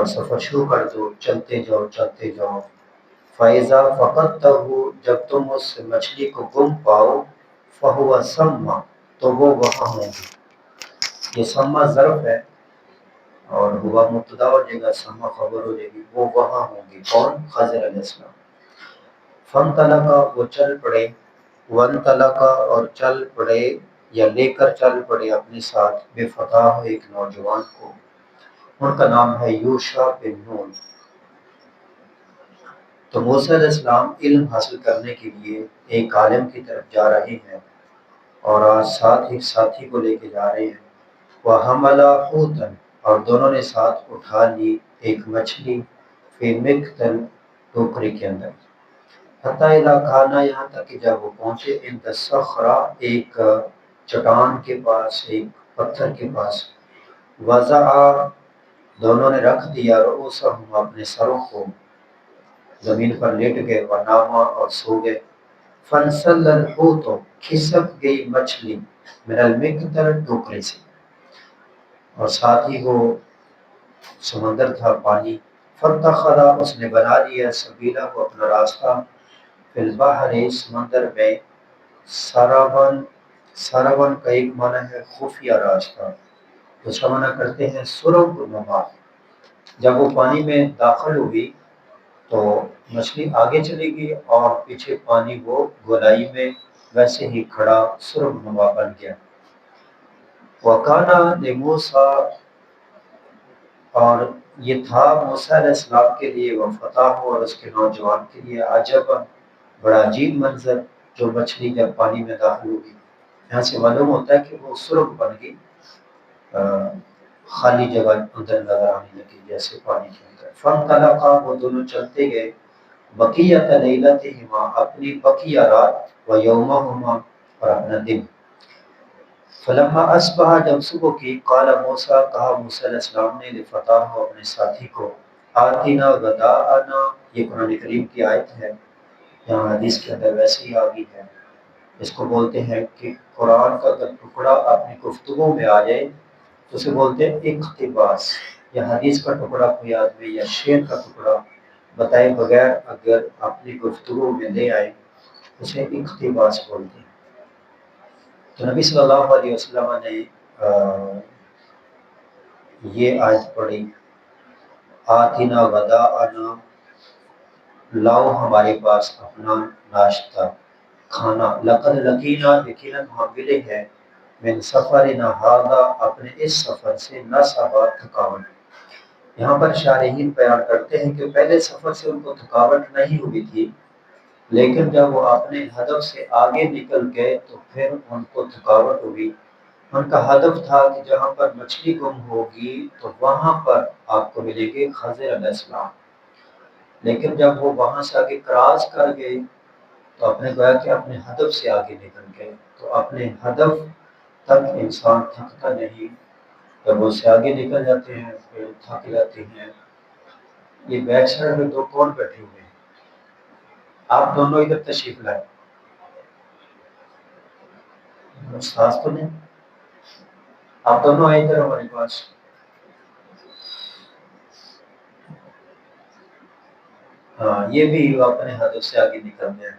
اور سفر شروع کر دو، چلتے جاؤ چلتے جاؤ۔ فائزہ فقط ہو، جب تم اس مچھلی کو گم پاؤ، فہو سما، تو وہ وہاں ہوں گی۔ یہ سما ظرف ہے اور ہوا مبتدا ہو جائے گا، سما خبر ہو جائے گی، وہ وہاں ہوں گی۔ کون؟ خضر علیہ السلام۔ فن طلقہ، وہ چل پڑے، ون طلقہ، اور چل پڑے یا لے کر چل پڑے اپنے ساتھ، بے فتح، ایک نوجوان کو، ان کا نام ہے یوشع بن نون۔ تو موسیٰ علیہ السلام علم حاصل کرنے کے لیے ایک عالم کی طرف جا رہے ہیں اور آج ساتھ ایک ساتھی کو لے کے جا رہے ہیں۔ وَحَمَلَ حُوتًا، اور دونوں نے ساتھ اٹھا لی ایک مچھلی، فی مکتل، ٹوکری کے اندر، حتیٰ اذا کھانا، یہاں تک کہ جب وہ پہنچے، عند الصخرہ، ایک چٹان کے پاس، ایک پتھر کے پاس، وضع، دونوں نے رکھ دیا، رؤوسہم، اپنے سروں کو، زمین پر لیٹ گئے، وناما، اور سو گئے۔ فانسل الحوت، کھسک گئی مچھلی، من المکتل، ٹوکری سے، اور ساتھ ہی وہ سمندر تھا، پانی۔ فاتخذ، اس نے بنا لیا، سبیلہ، کو اپنا راستہ، فی البحر، سمندر میں، سربن، سربن کا ایک معنی ہے خفیہ راستہ، دوسرا معنی کرتے ہیں سرب نما۔ جب وہ پانی میں داخل ہوئی تو مچھلی آگے چلے گی اور پیچھے پانی وہ گولائی میں ویسے ہی کھڑا سرب نما بن گیا۔ وَكَانَ لِمُوسَىٰ، اور یہ تھا موسیٰ علیہ السلام کے لیے، وفتح، اور اس کے نوجوان کے لیے، عجبا، بڑا عجیب منظر، جو مچھلی جب پانی میں داخل ہوگی۔ یہاں سے معلوم ہوتا ہے کہ وہ سرخ بن گئی، خالی جگہ اندر نظر آنے لگی جیسے پانی کے اندر۔ فانطلقا، وہ دونوں چلتے گئے، بقیۃ لیلتہما، اپنی بقیہ رات، ویومہما، اور اپنا دن۔ فلما اصبح، جب صبح کی، قال موسیٰ، کہا موسیٰ علیہ السلام نے، لفتاہ، اپنے ساتھی کو، آتنا غداءنا، یہ قرآن کریم کی آیت ہے، یہاں حدیث کے اندر ویسے ہی آگئی ہے۔ اس کو بولتے ہیں کہ قرآن کا اگر ٹکڑا اپنی گفتگو میں آ جائے تو اسے بولتے ہیں اقتباس، یا حدیث کا ٹکڑا کوئی آدمی یا شعر کا ٹکڑا بتائے بغیر اگر اپنی گفتگو میں لے آئے اسے اقتباس بولتے ہیں۔ تو نبی صلی اللہ علیہ وسلم نے یہ آیت پڑھی، آتنا غداءنا، لاؤ ہمارے پاس اپنا ناشتہ، کھانا، لقد لقینا، یقیناً ہم ملے ہیں، من سفرنا ھذا، اپنے اس سفر سے، نصبا، تھکاوٹ۔ یہاں پر شارحین بیان کرتے ہیں کہ پہلے سفر سے ان کو تھکاوٹ نہیں ہوئی تھی، لیکن جب وہ اپنے ہدف سے آگے نکل گئے تو پھر ان کو تھکاوٹ ہوئی۔ ان کا ہدف تھا کہ جہاں پر مچھلی گم ہوگی تو وہاں پر آپ کو ملے گے خضر علیہ السلام، لیکن جب وہ وہاں سے آگے کراس کر گئے تو اپنے گویا کہ اپنے ہدف سے آگے نکل گئے۔ تو اپنے ہدف تک انسان تھکتا نہیں، جب وہ سے آگے نکل جاتے ہیں پھر تھک جاتے ہیں۔ یہ بیک سائڈ میں دو کون بیٹھے ہوئے ہیں؟ آپ دونوں ادھر تشریف لائیں، استاذ تو نہیں، آپ دونوں آئے ادھر ہمارے پاس۔ ہاں، یہ بھی اپنے ہدف سے آگے نکل گئے،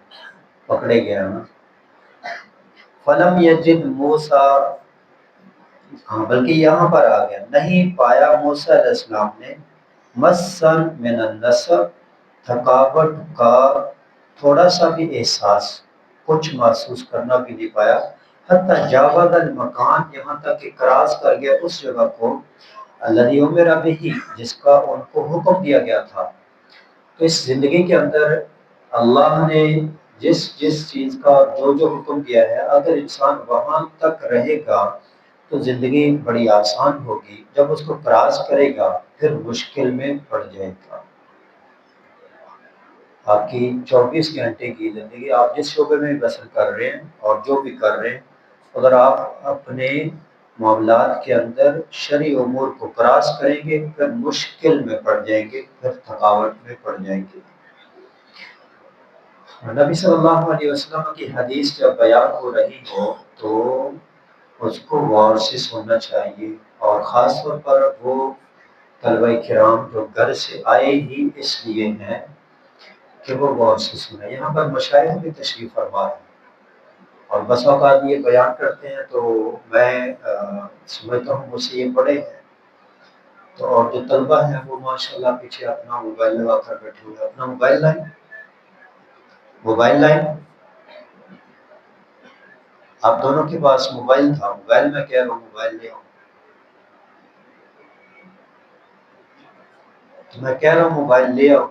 پکڑے گیا نا۔ فلم یجد موسیٰ، ہاں بلکہ یہاں پر آ گیا، نہیں پایا موسیٰ علیہ السلام نے، مسن من النصب، تھکاوٹ کا تھوڑا سا بھی احساس، کچھ محسوس کرنا بھی نہیں پایا، حتی جاوز المکان، یہاں تک کہ کراس کر گیا اس جگہ کو، الذی امر بہ، جس کا ان کو حکم دیا گیا تھا۔ تو اس زندگی کے اندر اللہ نے جس جس چیز کا جو جو حکم دیا ہے، اگر انسان وہاں تک رہے گا تو زندگی بڑی آسان ہوگی، جب اس کو کراس کرے گا پھر مشکل میں پڑ جائے گا۔ آپ کی 24 گھنٹے کی زندگی آپ جس شعبے میں بسر کر رہے ہیں اور جو بھی کر رہے ہیں، اگر آپ اپنے معاملات کے اندر شرعی امور کو کراس کریں گے پھر مشکل میں پڑ جائیں گے، پھر تھکاوٹ میں پڑ جائیں گے۔ نبی صلی اللہ علیہ وسلم کی حدیث جب بیان ہو رہی ہو تو اس کو غور سے سننا چاہیے، اور خاص طور پر وہ طلبہ کرام جو گھر سے آئے ہی اس لیے ہیں کہ وہ غور سے سنیں. یہاں پر مشائخ بھی تشریف فرما ہیں اور بس اوقات یہ بیان کرتے ہیں تو میں سمجھتا ہوں مجھ سے یہ پڑھے ہیں. تو اور جو طلبہ ہیں وہ ماشاءاللہ پیچھے اپنا موبائل لگا کر بیٹھے ہوئے. اپنا موبائل لائیں، موبائل لائیں. آپ دونوں کے پاس موبائل تھا، موبائل میں کہہ رہا ہوں موبائل لے آؤ. میں کہہ رہا ہوں موبائل لے آؤ.